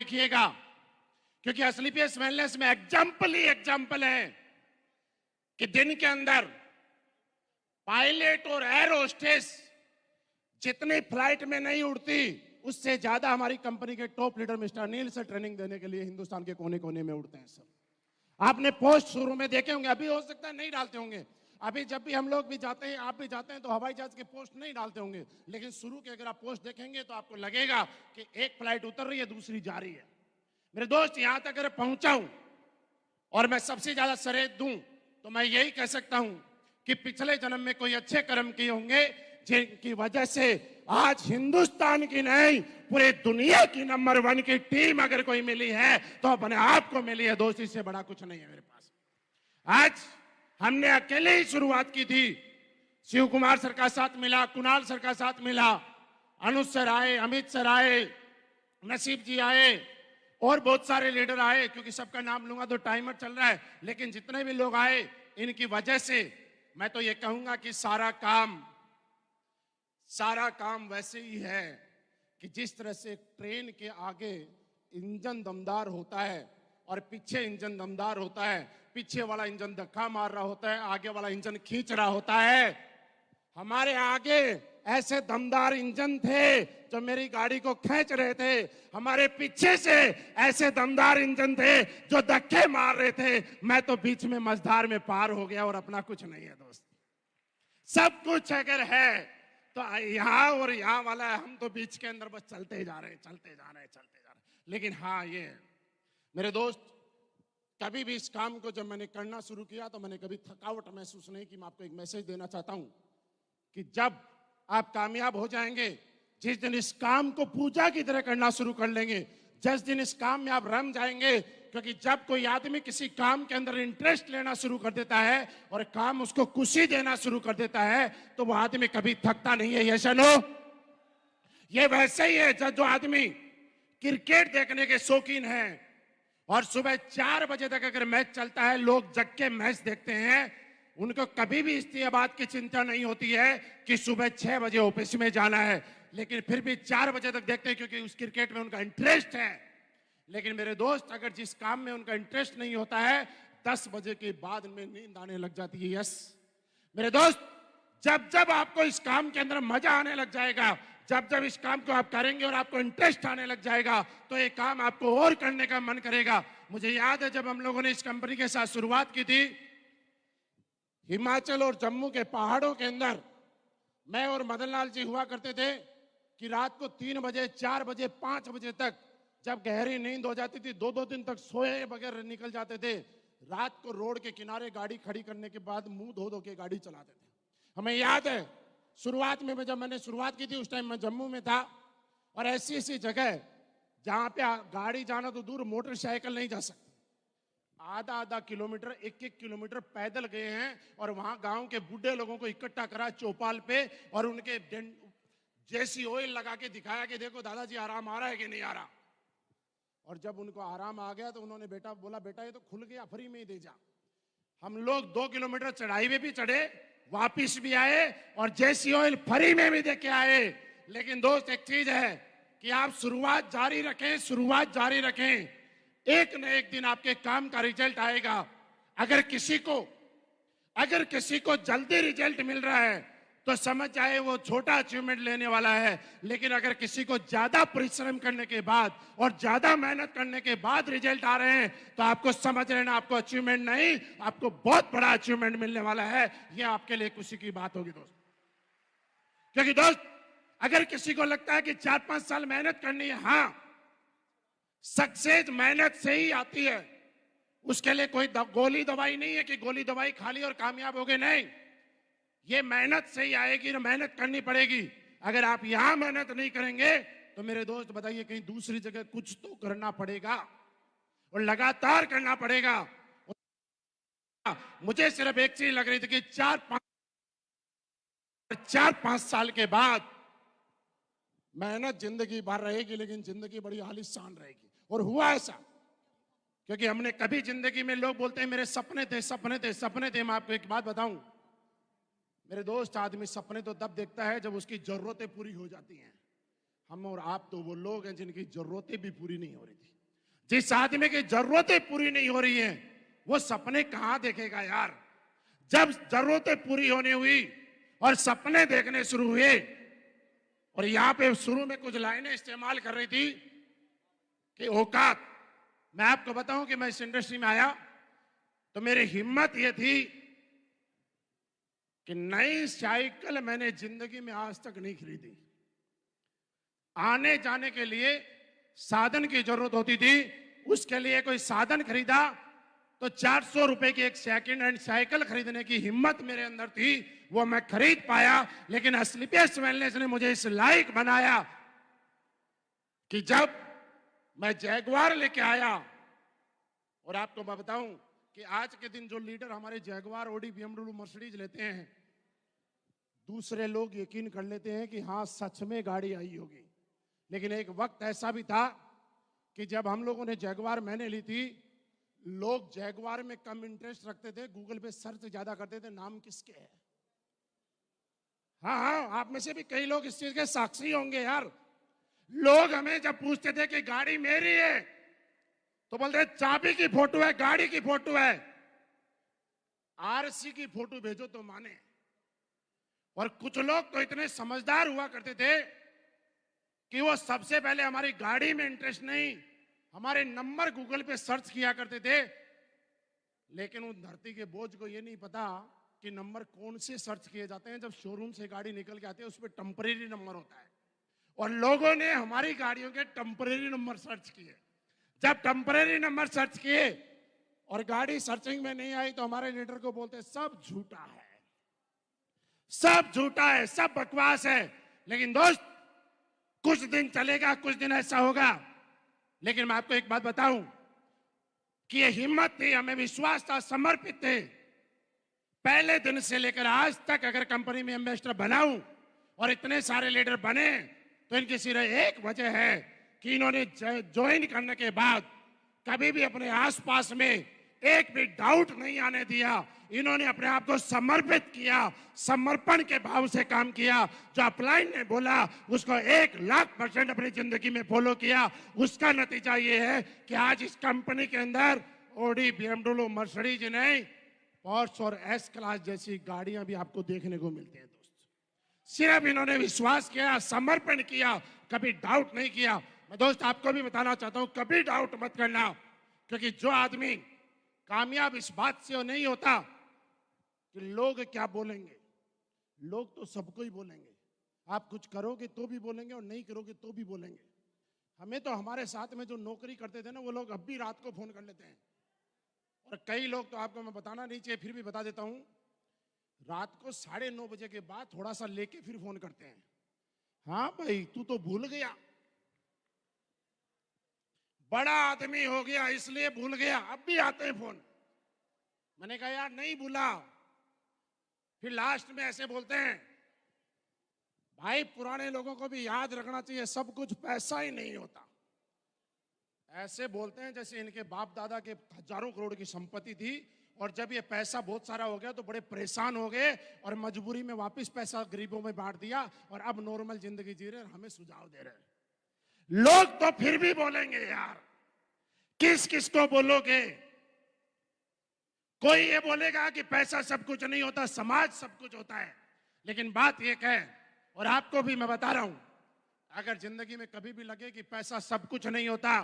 देखिएगा, क्योंकि असलीपियस वेलनेस में एग्जाम्पल ही एग्जाम्पल है कि दिन के अंदर पायलट और एयर होस्टेस जितनी फ्लाइट में नहीं उड़ती, उससे ज्यादा हमारी कंपनी के टॉप लीडर मिस्टर अनिल से ट्रेनिंग देने के लिए हिंदुस्तान के कोने कोने में उड़ते हैं सर। आपने पोस्ट शुरू में देखे होंगे, अभी हो सकता है नहीं डालते होंगे। अभी जब भी हम लोग भी जाते हैं, आप भी जाते हैं, तो हवाई जहाज के पोस्ट नहीं डालते होंगे, लेकिन शुरू के अगर आप पोस्ट देखेंगे तो आपको लगेगा कि एक फ्लाइट उतर रही है, दूसरी जा रही है। मेरे दोस्त, यहां तक अगर पहुंचा हूं और मैं सबसे ज्यादा सरेह दूं तो मैं यही कह सकता हूं कि पिछले जन्म में कोई अच्छे कर्म किए होंगे, जिनकी वजह से आज हिंदुस्तान की नहीं, पूरे दुनिया की नंबर 1 की टीम अगर कोई मिली है तो अपने आप को मिली है। दोस्त, इससे बड़ा कुछ नहीं है मेरे पास। आज हमने अकेले ही शुरुआत की थी। शिव कुमार सर का साथ मिला, कुणाल सर का साथ मिला, अनुज सर आए, अमित सर आए, नसीब जी आए और बहुत सारे लीडर आए। क्योंकि सबका नाम लूंगा तो टाइमर चल रहा है, लेकिन जितने भी लोग आए, इनकी वजह से मैं तो ये कहूंगा कि सारा काम वैसे ही है कि जिस तरह से ट्रेन के आगे इंजन दमदार होता है और पीछे इंजन दमदार होता है, पीछे वाला इंजन धक्का मार रहा होता है, आगे वाला इंजन खींच रहा होता है। हमारे आगे ऐसे दमदार इंजन थे जो मेरी गाड़ी को खींच रहे थे, हमारे पीछे से ऐसे दमदार इंजन थे जो धक्के मार रहे थे। मैं तो बीच में मझधार में पार हो गया और अपना कुछ नहीं है दोस्त। सब कुछ अगर है तो यहां और यहां वाला है, हम तो बीच के अंदर बस चलते जा रहे हैं। लेकिन हाँ, ये मेरे दोस्त, कभी भी इस काम को जब मैंने करना शुरू किया तो मैंने कभी थकावट महसूस नहीं की। मैं आपको एक मैसेज देना चाहता हूं कि जब आप कामयाब हो जाएंगे, जिस दिन इस काम को पूजा की तरह करना शुरू कर लेंगे, जिस दिन इस काम में आप रम जाएंगे, क्योंकि जब कोई आदमी किसी काम के अंदर इंटरेस्ट लेना शुरू कर देता है और काम उसको खुशी देना शुरू कर देता है, तो वो आदमी कभी थकता नहीं है। Yes no? ये वैसे ही है जो आदमी क्रिकेट देखने के शौकीन है और सुबह 4 बजे तक अगर मैच चलता है, लोग जग के मैच देखते हैं, उनको कभी भी इस बात की चिंता नहीं होती है कि सुबह 6 बजे ऑफिस में जाना है, लेकिन फिर भी 4 बजे तक देखते हैं क्योंकि उस क्रिकेट में उनका इंटरेस्ट है। लेकिन मेरे दोस्त, अगर जिस काम में उनका इंटरेस्ट नहीं होता है, 10 बजे के बाद में नींद आने लग जाती है। यस मेरे दोस्त, जब जब आपको इस काम के अंदर मजा आने लग जाएगा, जब जब इस काम को आप करेंगे और आपको इंटरेस्ट आने लग जाएगा, तो ये काम आपको और करने का मन करेगा। मुझे याद है जब हम लोगों ने इस कंपनी के साथ शुरुआत की थी, हिमाचल और जम्मू के पहाड़ों के अंदर मैं और मदन लाल जी हुआ करते थे कि रात को 3 बजे, 4 बजे, 5 बजे तक जब गहरी नींद हो जाती थी, 2-2 दिन तक सोए बगैर निकल जाते थे। रात को रोड के किनारे गाड़ी खड़ी करने के बाद मुंह धो धो के गाड़ी चलाते थे। हमें याद है शुरुआत में जब मैंने शुरुआत की थी, उस टाइम मैं जम्मू में था और ऐसी ऐसी जगह जहां पे गाड़ी जाना तो दूर, मोटरसाइकिल नहीं जा सकती। आधा किलोमीटर, 1-1 किलोमीटर पैदल गए हैं और वहां गांव के बूढ़े लोगों को इकट्ठा करा चौपाल पे और उनके जैसी ऑयल लगा के दिखाया कि देखो दादाजी आराम आ रहा है कि नहीं आ रहा। और जब उनको आराम आ गया तो उन्होंने बोला बेटा ये तो खुल गया, फ्री में ही दे जा। हम लोग 2 किलोमीटर चढ़ाई में भी चढ़े, वापिस भी आए और जैसी ऑयल फ्री में भी देके आए। लेकिन दोस्त, एक चीज है कि आप शुरुआत जारी रखें, एक न एक दिन आपके काम का रिजल्ट आएगा। अगर किसी को जल्दी रिजल्ट मिल रहा है तो समझ जाए वो छोटा अचीवमेंट लेने वाला है, लेकिन अगर किसी को ज्यादा परिश्रम करने के बाद और ज्यादा मेहनत करने के बाद रिजल्ट आ रहे हैं तो आपको समझ लेना, आपको अचीवमेंट नहीं, आपको बहुत बड़ा अचीवमेंट मिलने वाला है। यह आपके लिए खुशी की बात होगी दोस्त। क्योंकि दोस्त, अगर किसी को लगता है कि 4-5 साल मेहनत करनी है, हाँ, सक्सेस मेहनत से ही आती है। उसके लिए कोई गोली दवाई नहीं है कि गोली दवाई खा ली और कामयाब हो गए, नहीं। ये मेहनत से ही आएगी, ना मेहनत करनी पड़ेगी। अगर आप यहां मेहनत नहीं करेंगे तो मेरे दोस्त बताइए, कहीं दूसरी जगह कुछ तो करना पड़ेगा और लगातार करना पड़ेगा। मुझे सिर्फ एक चीज लग रही थी कि 4-5 साल के बाद मेहनत जिंदगी भर रहेगी, लेकिन जिंदगी बड़ी आलीशान रहेगी। और हुआ ऐसा, क्योंकि हमने कभी जिंदगी में, लोग बोलते हैं मेरे सपने थे। मैं आपको एक बात बताऊं मेरे दोस्त, आदमी सपने तो तब देखता है जब उसकी जरूरतें पूरी हो जाती हैं। हम और आप तो वो लोग हैं जिनकी जरूरतें भी पूरी नहीं हो रही थी। जिस आदमी की जरूरतें पूरी नहीं हो रही हैं, वो सपने कहां देखेगा यार। जब जरूरतें पूरी होने हुई और सपने देखने शुरू हुए, और यहां पे शुरू में कुछ लाइनें इस्तेमाल कर रही थी कि औकात। मैं आपको बताऊं कि मैं इस इंडस्ट्री में आया तो मेरी हिम्मत यह थी कि नई साइकिल मैंने जिंदगी में आज तक नहीं खरीदी। आने जाने के लिए साधन की जरूरत होती थी, उसके लिए कोई साधन खरीदा तो 400 रुपए की एक सेकंड हैंड साइकिल खरीदने की हिम्मत मेरे अंदर थी, वो मैं खरीद पाया। लेकिन स्लीपियस वेलनेस ने मुझे इस लायक बनाया कि जब मैं जैगवार लेके आया, और आपको मैं बताऊं कि आज के दिन जो लीडर हमारे जैगवार, ऑडी, बीएमडब्ल्यू, मर्सिडीज लेते हैं, दूसरे लोग यकीन कर लेते हैं कि हाँ सच में गाड़ी आई होगी। लेकिन एक वक्त ऐसा भी था कि जब हम लोगों ने जैगवार मैंने ली थी, लोग जैगवार में कम इंटरेस्ट रखते थे, गूगल पे सर्च ज्यादा करते थे नाम किसके है। हाँ हाँ, आप में से भी कई लोग इस चीज के साक्षी होंगे यार। लोग हमें जब पूछते थे कि गाड़ी मेरी है, तो बोलते चाबी की फोटो है, गाड़ी की फोटो है, आरसी की फोटो भेजो तो माने। और कुछ लोग तो इतने समझदार हुआ करते थे कि वो सबसे पहले हमारी गाड़ी में इंटरेस्ट नहीं, हमारे नंबर गूगल पे सर्च किया करते थे। लेकिन उन धरती के बोझ को ये नहीं पता कि नंबर कौन से सर्च किए जाते हैं। जब शोरूम से गाड़ी निकल के आती है, उस पर टेम्परेरी नंबर होता है, और लोगों ने हमारी गाड़ियों के टेम्परेरी नंबर सर्च किए। जब टेम्परेरी नंबर सर्च किए और गाड़ी सर्चिंग में नहीं आई, तो हमारे लीडर को बोलते सब झूठा है, सब झूठा है, सब बकवास है। लेकिन दोस्त, कुछ दिन चलेगा, कुछ दिन ऐसा होगा। लेकिन मैं आपको एक बात बताऊं कि ये हिम्मत थी, हमें विश्वास था, समर्पित थे। पहले दिन से लेकर आज तक अगर कंपनी में एम्बेसडर बनाऊं और इतने सारे लीडर बने, तो इनकी सिर्फ एक वजह है कि इन्होंने ज्वाइन करने के बाद कभी भी अपने आसपास में एक भी डाउट नहीं आने दिया। इन्होंने अपने आप को समर्पित किया, समर्पण के भाव से काम किया। जो अपलाइन ने बोला उसको 1,00,000% अपनी जिंदगी में फॉलो किया। उसका नतीजा ये है कि आज इस कंपनी के अंदर ऑडी, बीएमडब्ल्यू, मर्सिडीज नहीं, पोर्श और एस क्लास जैसी गाड़ियां भी आपको देखने को मिलती हैं। दोस्त, सिर्फ इन्होंने विश्वास किया, समर्पण किया, कभी डाउट नहीं किया। मैं दोस्त आपको भी बताना चाहता हूं, कभी डाउट मत करना, क्योंकि जो आदमी कामयाब इस बात से नहीं होता कि लोग क्या बोलेंगे। लोग तो सबको ही बोलेंगे, आप कुछ करोगे तो भी बोलेंगे और नहीं करोगे तो भी बोलेंगे। हमें तो हमारे साथ में जो नौकरी करते थे ना, वो लोग अब भी रात को फोन कर लेते हैं। और कई लोग तो आपको मैं बताना नहीं चाहिए, फिर भी बता देता हूं, रात को 9:30 बजे के बाद थोड़ा सा लेके फिर फोन करते हैं। हाँ भाई, तू तो भूल गया, बड़ा आदमी हो गया इसलिए भूल गया। अब भी आते हैं फोन। मैंने कहा यार नहीं भूला। फिर लास्ट में ऐसे बोलते हैं, भाई पुराने लोगों को भी याद रखना चाहिए, सब कुछ पैसा ही नहीं होता। ऐसे बोलते हैं जैसे इनके बाप दादा के हजारों करोड़ की संपत्ति थी, और जब ये पैसा बहुत सारा हो गया तो बड़े परेशान हो गए और मजबूरी में वापस पैसा गरीबों में बांट दिया, और अब नॉर्मल जिंदगी जी रहे, हमें सुझाव दे रहे। लोग तो फिर भी बोलेंगे यार, किस किस को बोलोगे। कोई ये बोलेगा कि पैसा सब कुछ नहीं होता, समाज सब कुछ होता है। लेकिन बात एक है, और आपको भी मैं बता रहा हूं, अगर जिंदगी में कभी भी लगे कि पैसा सब कुछ नहीं होता,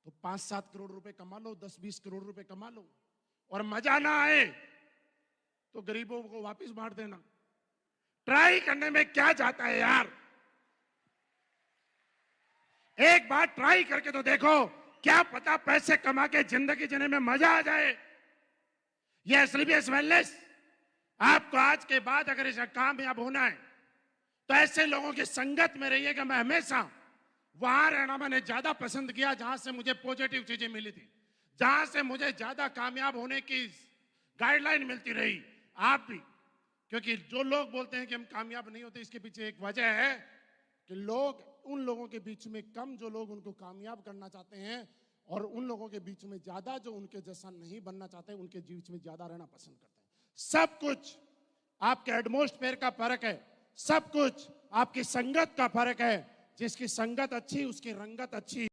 तो 5-7 करोड़ रुपए कमा लो, 10-20 करोड़ रुपए कमा लो, और मजा ना आए तो गरीबों को वापस बांट देना। ट्राई करने में क्या जाता है यार। एक बार ट्राई करके तो देखो, क्या पता पैसे कमा के जिंदगी जीने में मजा आ जाए। यह स्लीपियस वेलनेस आपको आज के बाद अगर इसका कामयाब होना है, तो ऐसे लोगों की संगत में रहिएगा। मैं हमेशा वहां रहना मैंने ज्यादा पसंद किया जहां से मुझे पॉजिटिव चीजें मिली थी, जहां से मुझे ज्यादा कामयाब होने की गाइडलाइन मिलती रही। आप भी, क्योंकि जो लोग बोलते हैं कि हम कामयाब नहीं होते, इसके पीछे एक वजह है कि लोग, उन लोगों के बीच में कम जो लोग उनको कामयाब करना चाहते हैं, और उन लोगों के बीच में ज्यादा जो उनके जैसा नहीं बनना चाहते, उनके बीच में ज्यादा रहना पसंद करते हैं। सब कुछ आपके एटमॉस्फेयर का फर्क है, सब कुछ आपकी संगत का फर्क है। जिसकी संगत अच्छी उसकी रंगत अच्छी।